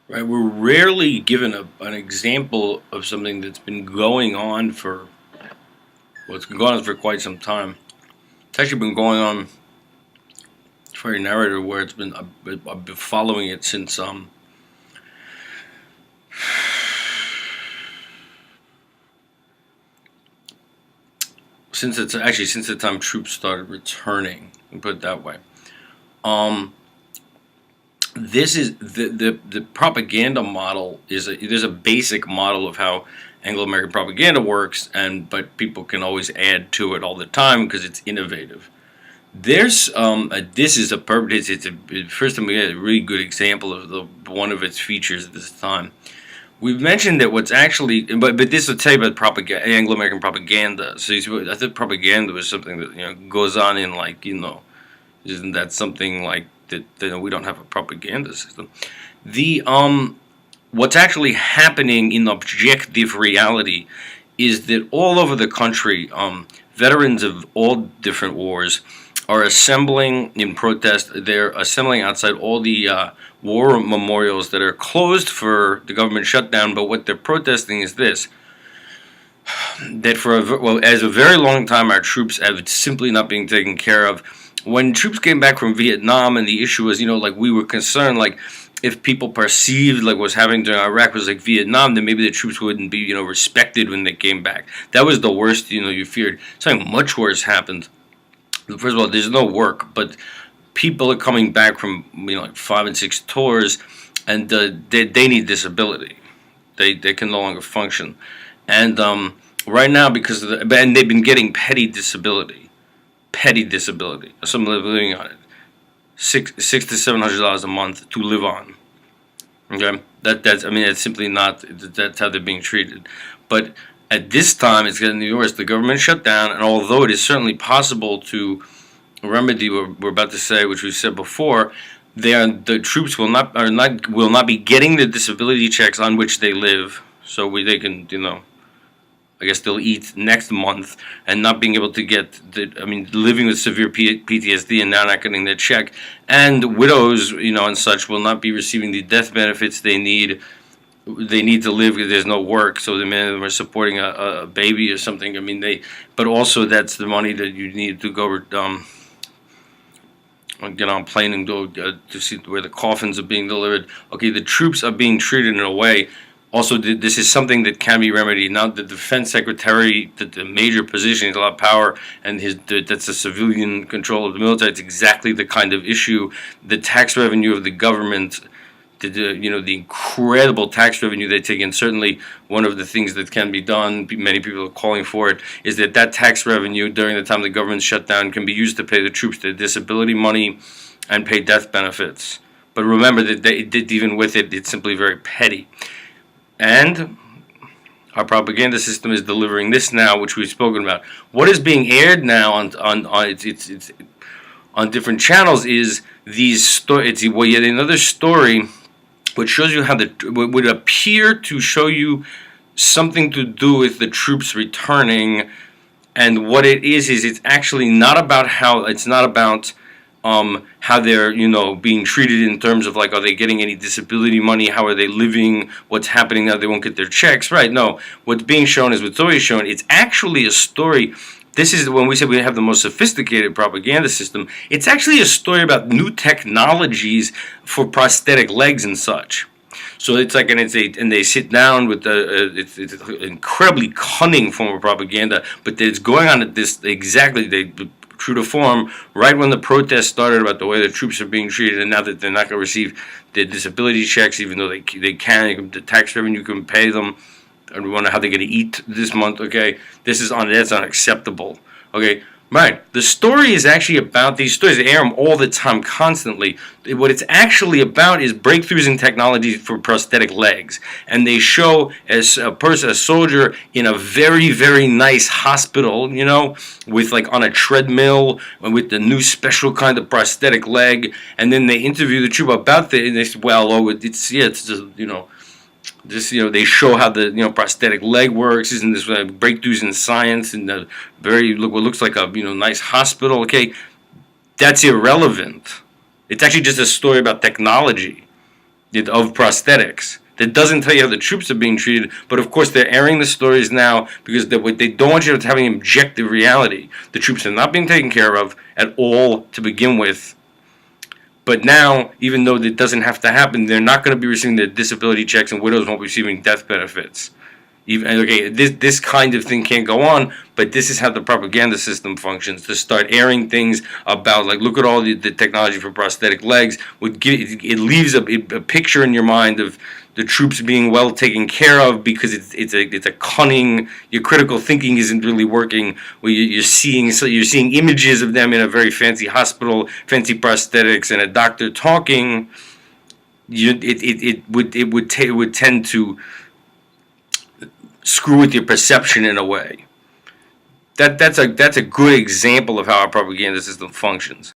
Right, we're rarely given an example of something that's been going on for it's been going on for quite some time. It's actually been going on for a narrative where I've been following it since the time troops started returning. Put it that way. Um, this is the propaganda model there's a basic model of how Anglo-American propaganda works, but people can always add to it all the time because it's innovative. This is a perfect. It's a first time we get a really good example of one of its features at this time. We've mentioned that what's actually, but this will tell you about propaganda, Anglo-American propaganda. So I think propaganda was something that goes on in isn't that something like that? We don't have a propaganda system. The What's actually happening in objective reality is that all over the country, veterans of all different wars are assembling in protest. They're assembling outside all the war memorials that are closed for the government shutdown. But what they're protesting is this: that as a very long time, our troops have simply not been taken care of. When troops came back from Vietnam, and the issue was, we were concerned, if people perceived like what's happening during Iraq was like Vietnam, then maybe the troops wouldn't be, respected when they came back. That was the worst, you feared. Something much worse happened. First of all, there's no work, but people are coming back from, like 5 and 6 tours, and they need disability. They can no longer function, and right now and they've been getting petty disability. Some living on it, $600 to $700 a month to live on. Okay, that's simply not, that's how they're being treated. But at this time, it's getting worse. The government shut down, and although it is certainly possible to remedy what we're about to say, which we've said before, the troops will not be getting the disability checks on which they live. So they can, I guess they'll eat next month, and not being able to get living with severe PTSD and now not getting their check, and widows, and such will not be receiving the death benefits they need. They need to live because there's no work, so the men of them are supporting a baby or something. But also that's the money that you need to go get on a plane and go to see where the coffins are being delivered. Okay, the troops are being treated in a way. Also, this is something that can be remedied. Now, the defense secretary, the major position, has a lot of power, and that's a civilian control of the military. It's exactly the kind of issue. The tax revenue of the government, the incredible tax revenue they take in. Certainly, one of the things that can be done, many people are calling for it, is that tax revenue during the time the government's shut down can be used to pay the troops their disability money and pay death benefits. But remember that even with it, it's simply very petty. And our propaganda system is delivering this now, which we've spoken about. What is being aired now on different channels is it's yet another story which shows you how would appear to show you something to do with the troops returning, and what it is it's actually not about how they're being treated in terms of are they getting any disability money, how are they living, what's happening now they won't get their checks, right? No, what's being shown is what's always shown. It's actually a story. This is when we say we have the most sophisticated propaganda system. It's actually a story about new technologies for prosthetic legs and such. So it's and they sit down with it's an incredibly cunning form of propaganda, but it's going on at this exactly true to form, right when the protests started about the way the troops are being treated, and now that they're not going to receive their disability checks, even though the tax revenue can pay them, and we wonder how they're going to eat this month. Okay, that's unacceptable. Okay, right. The story is actually about these stories. They air them all the time, constantly. What it's actually about is breakthroughs in technology for prosthetic legs, and they show as a soldier in a very, very nice hospital, with on a treadmill with the new special kind of prosthetic leg, and then they interview the troop about and they say, it's just they show how the prosthetic leg works. Isn't this breakthroughs in science and what looks like a nice hospital? Okay, that's irrelevant. It's actually just a story about technology. of prosthetics. That doesn't tell you how the troops are being treated, but of course they're airing the stories now because what they don't want you to have any objective reality. The troops are not being taken care of at all to begin with. But now, even though that doesn't have to happen, they're not going to be receiving their disability checks, and widows won't be receiving death benefits. This kind of thing can't go on, but this is how the propaganda system functions. To start airing things about, like, look at all the technology for prosthetic legs, it leaves a picture in your mind of the troops being well taken care of because it's a cunning. Your critical thinking isn't really working. Where you're seeing images of them in a very fancy hospital, fancy prosthetics, and a doctor talking. It would tend to screw with your perception in a way. That's a good example of how our propaganda system functions.